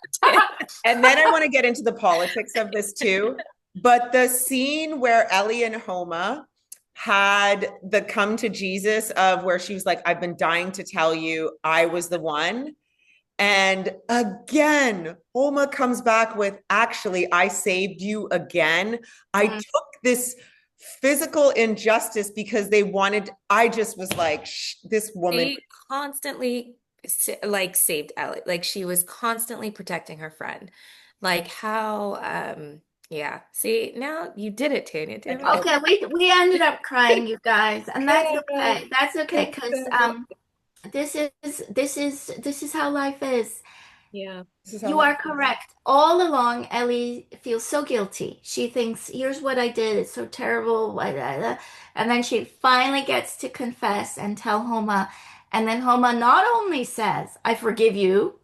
And then I want to get into the politics of this too. But the scene where Ellie and Homa had the come to Jesus of where she was like, I've been dying to tell you I was the one. And again, Homa comes back with, actually, I saved you again. I
Mm.
took this physical injustice because they wanted, I just was like, this woman.
She constantly like saved Ellie. Like she was constantly protecting her friend. Like how yeah. See, now you did it, Tanya. Damn it.
Okay, we ended up crying, you guys, and that's okay. That's okay because this is how life is.
Yeah.
This is how
You
life
are
is.
correct. All along, Ellie feels so guilty. She thinks, here's what I did. It's so terrible. And then she finally gets to confess and tell Homa. And then Homa not only says, I forgive you,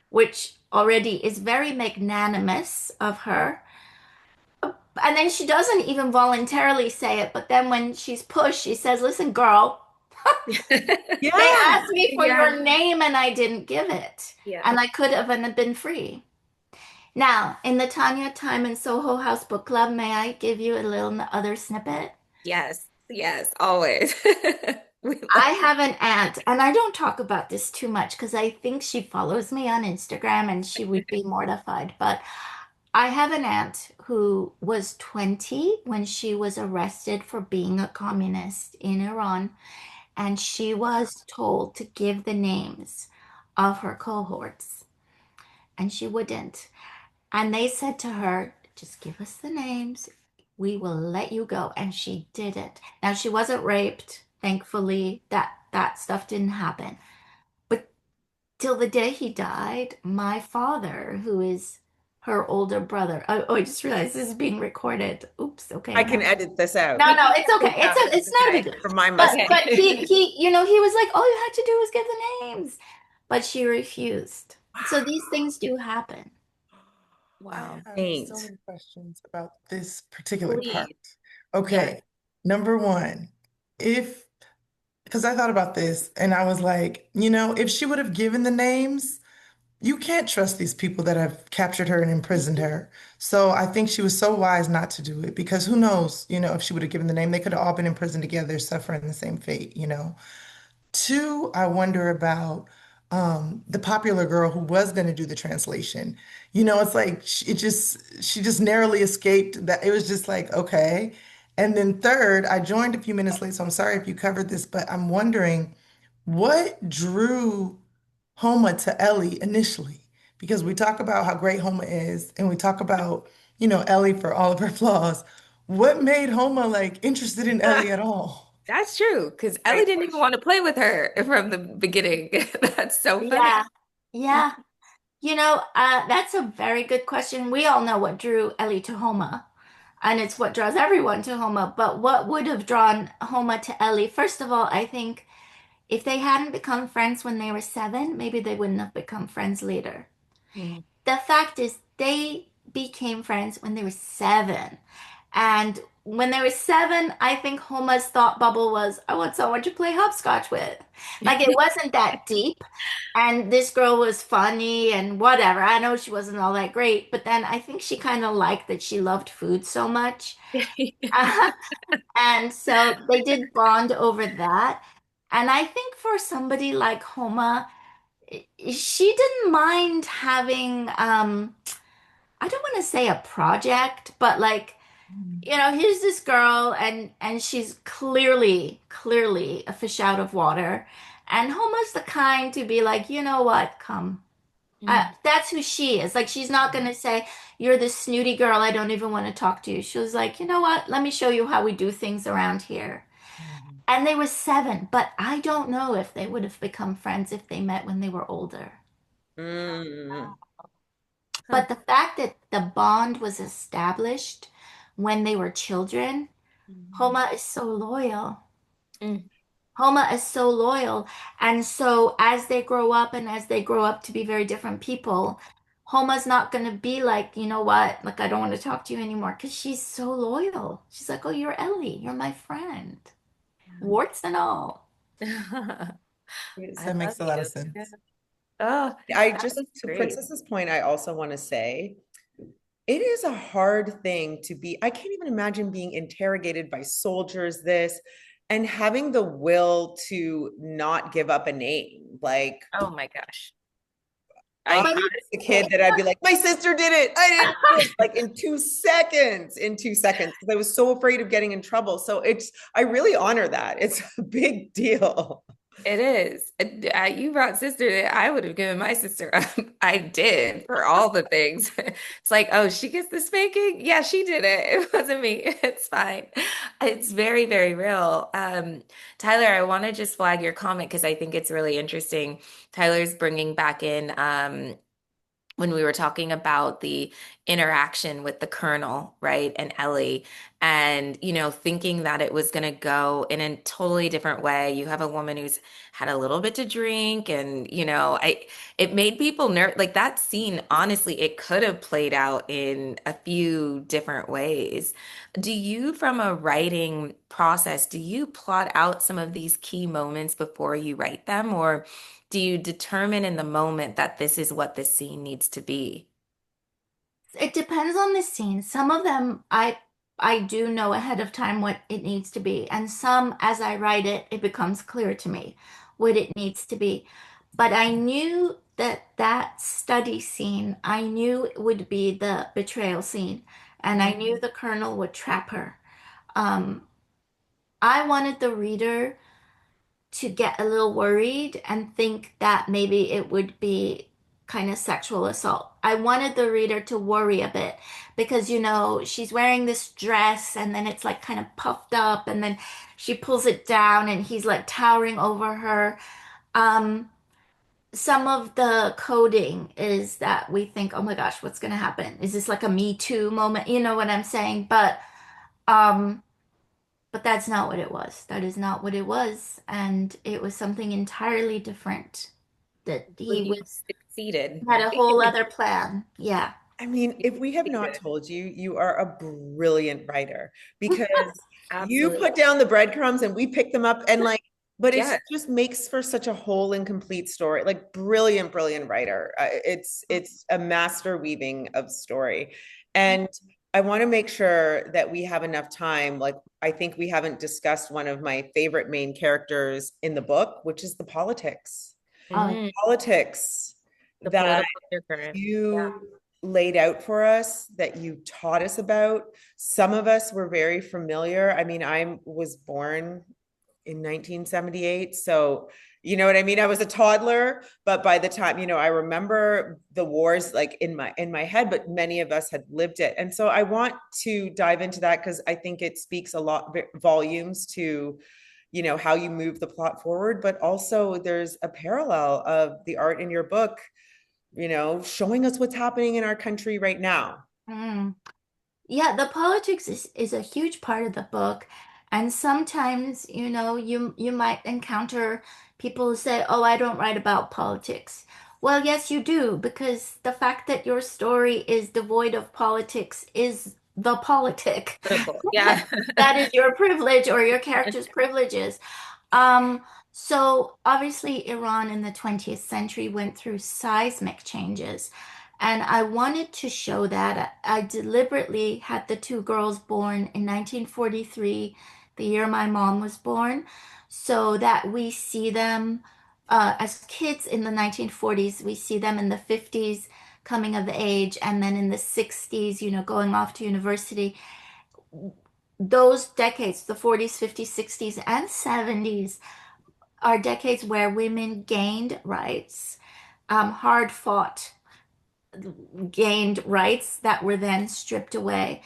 which already is very magnanimous of her. And then she doesn't even voluntarily say it. But then when she's pushed, she says, listen, girl, they
Yeah.
asked me for
Yeah.
your name and I didn't give it.
Yeah.
And I could have and been free. Now, in the Tanya Time and Soho House book club, may I give you a little other snippet?
Yes. Yes, always. We love
I have an aunt, and I don't talk about this too much because I think she follows me on Instagram and she would be mortified. But I have an aunt who was 20 when she was arrested for being a communist in Iran, and she was told to give the names of her cohorts, and she wouldn't. And they said to her, just give us the names. We will let you go. And she did it. Now she wasn't raped. Thankfully, that stuff didn't happen. But till the day he died, my father, who is her older brother. Oh, I just realized this is being recorded. Oops.
I
Okay.
can
No,
edit this out.
no,
we
no.
can
It's
cut this
okay.
out.
It's
It's
not a
okay.
big deal.
For my
But
Okay.
he was like, all you had to do was give the names, but she refused. So these things do happen.
I
Wow.
have so
Saint.
many questions about this particular part.
Please. Yes.
Okay, number one, if, because I thought about this and I was like, if she would have given the names, you can't trust these people that have captured her and imprisoned her. So I think she was so wise not to do it because who knows, if she would have given the name, they could have all been in prison together, suffering the same fate. Two, I wonder about the popular girl who was going to do the translation. It's like she just narrowly escaped that. It was just like, okay. And then third, I joined a few minutes late, so I'm sorry if you covered this, but I'm wondering What drew Homa to Ellie initially? Because we talk about how great Homa is, and we talk about, Ellie for all of her flaws. What made Homa like interested in Ellie at all?
That's true, because Ellie
Great
didn't even want
question.
to play with her from the beginning. That's so funny.
Yeah. Yeah. That's a very good question. We all know what drew Ellie to Homa, and it's what draws everyone to Homa. But what would have drawn Homa to Ellie? First of all, I think if they hadn't become friends when they were 7, maybe they wouldn't have become friends later.
Mhm.
The fact is, they became friends when they were 7. And when they were 7, I think Homa's thought bubble was, I want someone to play hopscotch with. Like, it wasn't that deep. And this girl was funny and whatever. I know she wasn't all that great, but then I think she kind of liked that she loved food so much. And so they did bond over that. And I think for somebody like Homa, she didn't mind having, I don't want to say a project, but like, here's this girl and she's clearly a fish out of water. And Homa's the kind to be like, you know what, come.
Mhm.
That's who she is. Like, she's not gonna say, you're this snooty girl, I don't even want to talk to you. She was like, you know what, let me show you how we do things around here.
Mhm.
And they were 7, but I don't know if they would have become friends if they met when they were older.
Mm. Huh.
But the fact that the bond was established when they were children,
Mhm.
Homa is so loyal.
Mm.
Homa is so loyal. And so as they grow up and as they grow up to be very different people, Homa's not going to be like, you know what, like, I don't want to talk to you anymore because she's so loyal. She's like, oh, you're Ellie. You're my friend. Warts and all.
I
That
love
makes a lot of
you. Yeah.
sense.
Oh,
I
that
just,
was
to
great.
Princess's point, I also want to say it is a hard thing to be. I can't even imagine being interrogated by soldiers, this, and having the will to not give up a name. Like,
Oh my gosh.
I'm
I
But
the
it's,
kid that I'd be like, my sister did it. I didn't do it. Like in 2 seconds, because I was so afraid of getting in trouble. So I really honor that. It's a big deal.
It is. You brought sister. I would have given my sister up. I did for all the things. It's like, oh, she gets the spanking. Yeah, she did it. It wasn't me. It's fine. It's very, very real. Tyler, I want to just flag your comment because I think it's really interesting. Tyler's bringing back in when we were talking about the interaction with the colonel, right, and Ellie, and thinking that it was going to go in a totally different way. You have a woman who's had a little bit to drink, and it made people nervous. Like that scene, honestly, it could have played out in a few different ways. Do you, from a writing process, do you plot out some of these key moments before you write them, or do you determine in the moment that this is what this scene needs to be?
it depends on the scene. Some of them I do know ahead of time what it needs to be, and some as I write it, it becomes clear to me what it needs to be. But I knew that that study scene, I knew it would be the betrayal scene, and I knew the colonel would trap her. Um, I wanted the reader to get a little worried and think that maybe it would be kind of sexual assault. I wanted the reader to worry a bit because, she's wearing this dress and then it's like kind of puffed up and then she pulls it down and he's like towering over her. Um, some of the coding is that we think, oh my gosh, what's going to happen? Is this like a Me Too moment? You know what I'm saying? Um, but that's not what it was. That is not what it was. And it was something entirely different that
Well,
he
you
was
succeeded.
had a whole other plan. Yeah.
I mean,
You
if we have not
succeeded.
told you, you are a brilliant writer because you
Absolutely.
put down the breadcrumbs and we pick them up and like, but it
Yeah.
just makes for such a whole and complete story. Like brilliant, brilliant writer. It's a master weaving of story. And I want to make sure that we have enough time. Like, I think we haven't discussed one of my favorite main characters in the book, which is the politics.
Oh,
Mm,
Politics
the
that
political undercurrent. Yeah.
you laid out for us, that you taught us about. Some of us were very familiar. I mean, I was born in 1978, so You know what I mean? I was a toddler, but by the time, I remember the wars like in my head, but many of us had lived it. And so I want to dive into that because I think it speaks a lot volumes to, how you move the plot forward, but also there's a parallel of the art in your book, showing us what's happening in our country right now.
Mm. Yeah, the politics is a huge part of the book. And sometimes, you might encounter people who say, "Oh, I don't write about politics." Well, yes, you do, because the fact that your story is devoid of politics is the politic.
Political. Yeah.
That is your privilege or your character's privileges. Um, so obviously Iran in the 20th century went through seismic changes. And I wanted to show that. I deliberately had the two girls born in 1943, the year my mom was born, so that we see them as kids in the 1940s. We see them in the 50s coming of age, and then in the 60s, going off to university. Those decades, the 40s, 50s, 60s, and 70s, are decades where women gained rights, hard fought, gained rights that were then stripped away.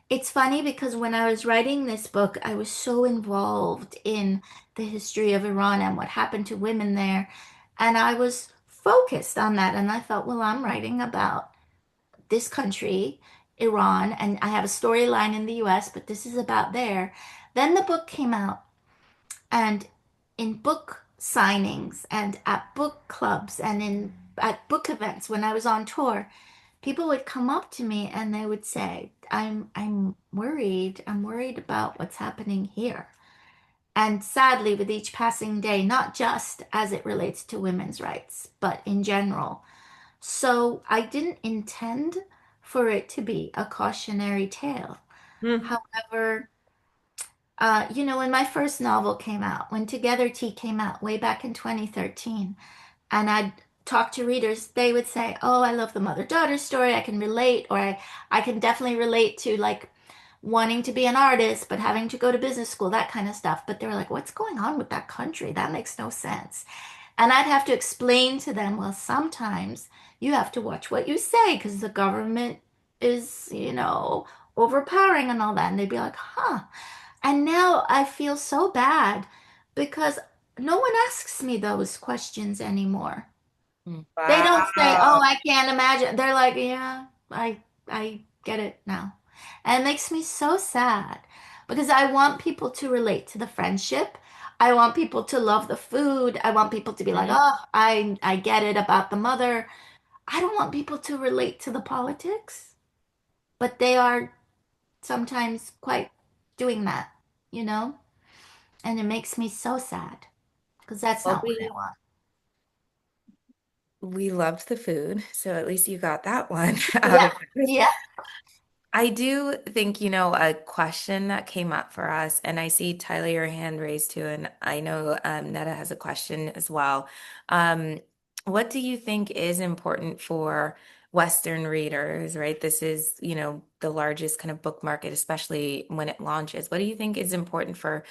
It's funny because when I was writing this book, I was so involved in the history of Iran and what happened to women there. And I was focused on that. And I thought, well, I'm writing about this country, Iran, and I have a storyline in the US, but this is about there. Then the book came out. And in book signings and at book clubs and in at book events when I was on tour, people would come up to me and they would say, I'm worried. I'm worried about what's happening here. And sadly, with each passing day, not just as it relates to women's rights, but in general. So I didn't intend for it to be a cautionary tale.
Hmm.
However, when my first novel came out, when Together Tea came out way back in 2013, and I'd talk to readers, they would say, "Oh, I love the mother-daughter story. I can relate," or I can definitely relate to like wanting to be an artist, but having to go to business school, that kind of stuff. But they were like, "What's going on with that country? That makes no sense." And I'd have to explain to them, well, sometimes you have to watch what you say because the government is, overpowering and all that. And they'd be like, huh. And now I feel so bad because no one asks me those questions anymore.
Mm.
They don't say, "Oh,
Wow.
I can't imagine." They're like, "Yeah, I get it now." And it makes me so sad because I want people to relate to the friendship. I want people to love the food. I want people to be like,
Mhm.
"Oh, I get it about the mother." I don't want people to relate to the politics, but they are sometimes quite doing that, you know? And it makes me so sad because that's
Well,
not what I want.
we loved the food, so at least you got that one out
Yeah,
of it.
yeah.
I do think, a question that came up for us, and I see Tyler, your hand raised too, and I know Netta has a question as well. Um, what do you think is important for Western readers, right? This is, the largest kind of book market, especially when it launches. What do you think is important for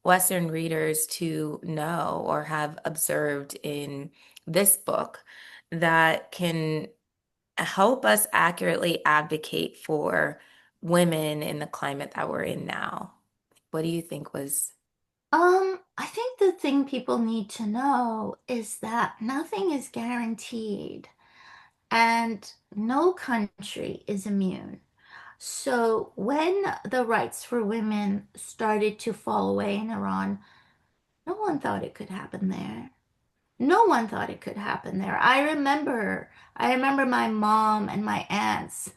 Western readers to know or have observed in this book that can help us accurately advocate for women in the climate that we're in now? What do you think was?
I think the thing people need to know is that nothing is guaranteed and no country is immune. So when the rights for women started to fall away in Iran, no one thought it could happen there. No one thought it could happen there. I remember my mom and my aunts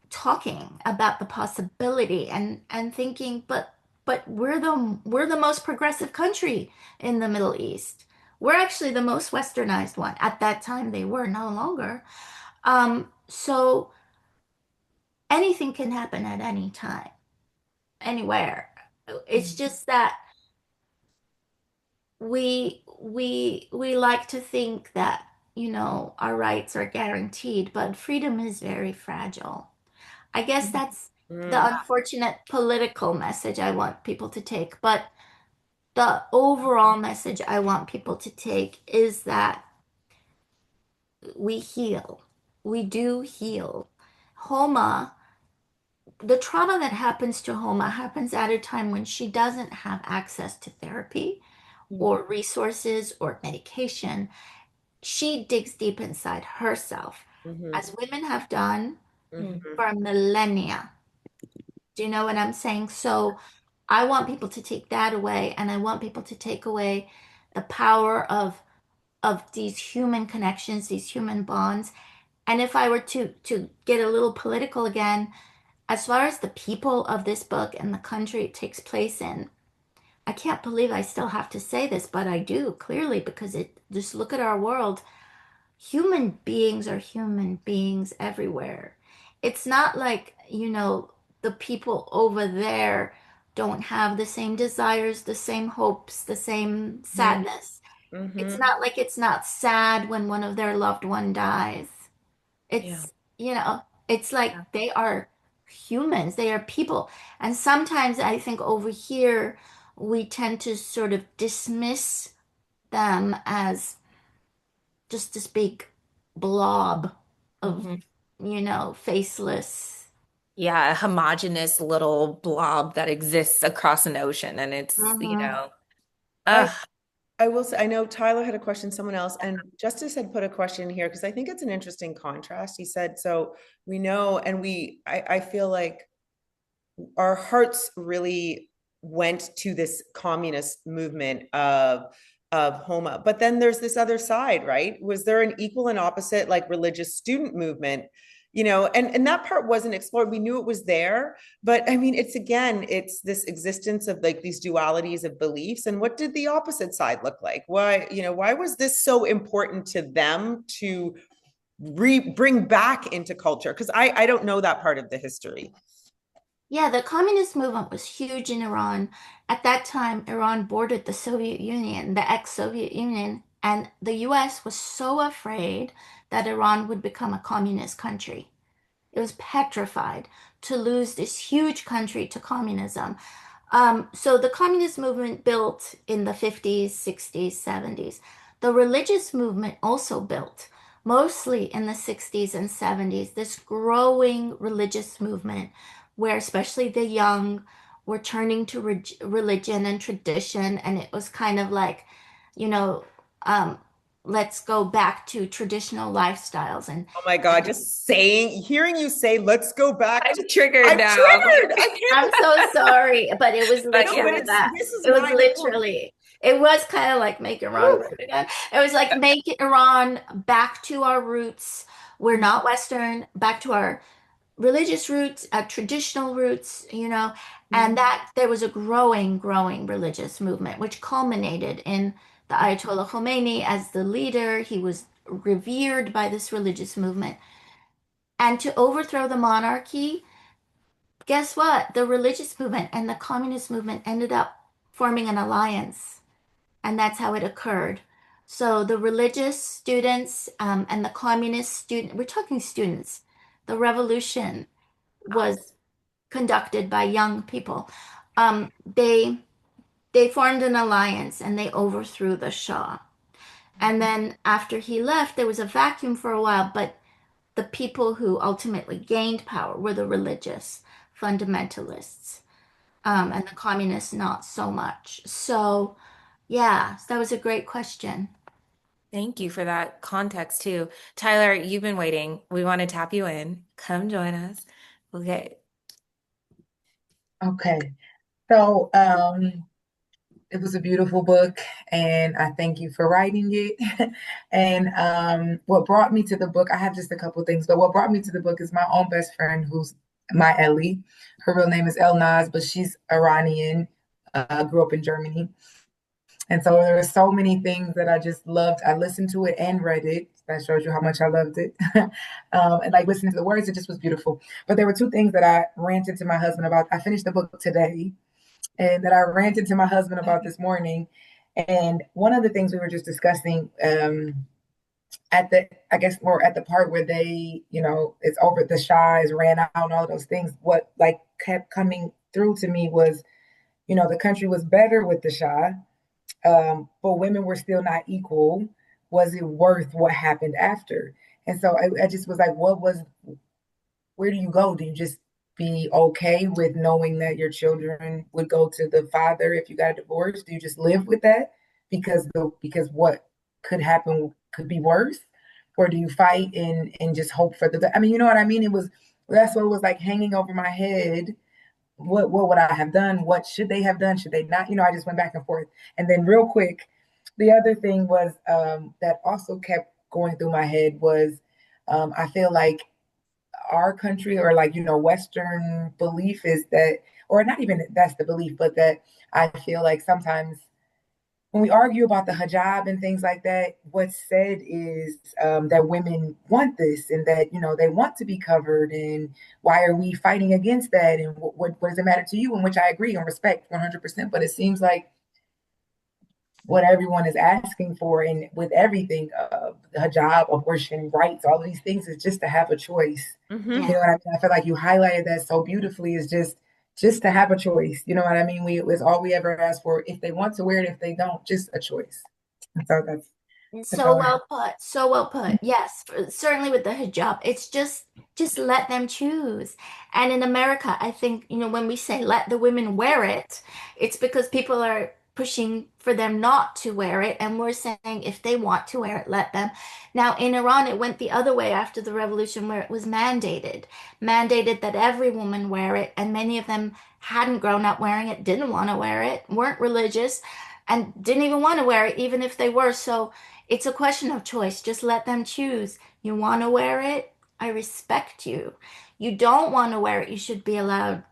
talking about the possibility and thinking, but we're the most progressive country in the Middle East. We're actually the most westernized one. At that time, they were no longer. So anything can happen at any time, anywhere. It's just that we like to think that, our rights are guaranteed, but freedom is very fragile. I guess that's the
Mm.
unfortunate political message I want people to take. But the overall message I want people to take is that we heal. We do heal. Homa, the trauma that happens to Homa happens at a time when she doesn't have access to therapy or resources or medication. She digs deep inside herself,
Mm-hmm.
as women have done
Mm-hmm.
for millennia. Do you know what I'm saying? So I want people to take that away, and I want people to take away the power of these human connections, these human bonds. And if I were to get a little political again, as far as the people of this book and the country it takes place in, I can't believe I still have to say this, but I do clearly because it just look at our world. Human beings are human beings everywhere. It's not like, the people over there don't have the same desires, the same hopes, the same sadness. It's
Mm-hmm.
not like it's not sad when one of their loved one dies.
Yeah.
It's, it's like
Yeah.
they are humans, they are people. And sometimes I think over here we tend to sort of dismiss them as just this big blob of,
Mhm.
faceless.
Yeah, a homogeneous little blob that exists across an ocean. And it's,
Hmm.
I
ugh,
I will say, I know Tyler had a question, someone else, and Justice had put a question here because I think it's an interesting contrast. He said, so we know, and I feel like our hearts really went to this communist movement of Homa. But then there's this other side, right? Was there an equal and opposite like religious student movement? And that part wasn't explored. We knew it was there, but I mean, it's this existence of like these dualities of beliefs. And what did the opposite side look like? Why was this so important to them to bring back into culture? Because I don't know that part of the history.
Yeah, the communist movement was huge in Iran. At that time, Iran bordered the Soviet Union, the ex-Soviet Union, and the US was so afraid that Iran would become a communist country. It was petrified to lose this huge country to communism. So the communist movement built in the 50s, 60s, 70s. The religious movement also built, mostly in the 60s and 70s, this growing religious movement where especially the young were turning to religion and tradition. And it was kind of like, you know, um, let's go back to traditional lifestyles.
Oh my God, just hearing you say, let's go back
I'm
to,
triggered
I'm
now.
triggered. I can't
I'm so sorry, but it was
But
no, but
literally
it's,
that.
this is
It was
why the book.
literally, it was kind of like make Iran great again. It was like make Iran back to our roots. We're not Western, back to our religious roots, traditional roots, and that there was a growing religious movement, which culminated in the Ayatollah Khomeini as the leader. He was revered by this religious movement. And to overthrow the monarchy, guess what? The religious movement and the communist movement ended up forming an alliance, and that's how it occurred. So the religious students and the communist student, we're talking students, the revolution was conducted by young people. They formed an alliance and they overthrew the Shah. And then after he left, there was a vacuum for a while, but the people who ultimately gained power were the religious fundamentalists, and the communists not so much. So, yeah, that was a great question.
Thank you for that context too. Tyler, you've been waiting. We want to tap you in. Come join us. Okay.
Okay. So, it was a beautiful book, and I thank you for writing it. And what brought me to the book, I have just a couple things, but what brought me to the book is my own best friend, who's my Ellie. Her real name is Elnaz, but she's Iranian, grew up in Germany. And so there were so many things that I just loved. I listened to it and read it. That shows you how much I loved it. And like listening to the words, it just was beautiful. But there were two things that I ranted to my husband about. I finished the book today and that I ranted to my husband about this morning. And one of the things we were just discussing at the, I guess, more at the part where they, it's over, the shies ran out and all of those things. What like kept coming through to me was the country was better with the Shah, but women were still not equal. Was it worth what happened after? And so I just was like, where do you go? Do you just be okay with knowing that your children would go to the father if you got a divorce? Do you just live with that because what could happen could be worse? Or do you fight and just hope for the best? I mean, you know what I mean? That's what it was like hanging over my head. What would I have done? What should they have done? Should they not? I just went back and forth. And then real quick, the other thing was that also kept going through my head was I feel like our country or like Western belief is that, or not even that's the belief, but that I feel like sometimes when we argue about the hijab and things like that, what's said is that women want this and that they want to be covered, and why are we fighting against that, and what does it matter to you? And which I agree and respect 100%. But it seems like what everyone is asking for, and with everything, hijab, abortion, rights, all of these things, is just to have a choice.
Hmm.
You
Yeah.
know what I mean? I feel like you highlighted that so beautifully. Is just to have a choice. You know what I mean? It's all we ever ask for. If they want to wear it, if they don't, just a choice. So that's
So
all I have.
well put. So well put. Yes, certainly with the hijab, it's just let them choose. And in America, I think, when we say let the women wear it, it's because people are pushing for them not to wear it, and we're saying if they want to wear it, let them. Now, in Iran, it went the other way after the revolution where it was mandated that every woman wear it, and many of them hadn't grown up wearing it, didn't want to wear it, weren't religious, and didn't even want to wear it, even if they were. So it's a question of choice. Just let them choose. You want to wear it? I respect you. You don't want to wear it, you should be allowed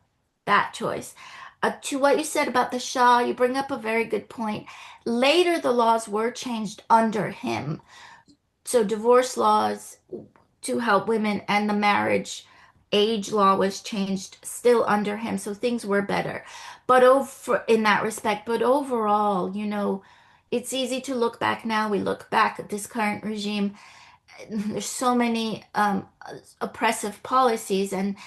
that choice. To what you said about the Shah, you bring up a very good point. Later, the laws were changed under him. So, divorce laws to help women and the marriage age law was changed still under him. So, things were better. But over in that respect, but overall, it's easy to look back now. We look back at this current regime, there's so many oppressive policies, and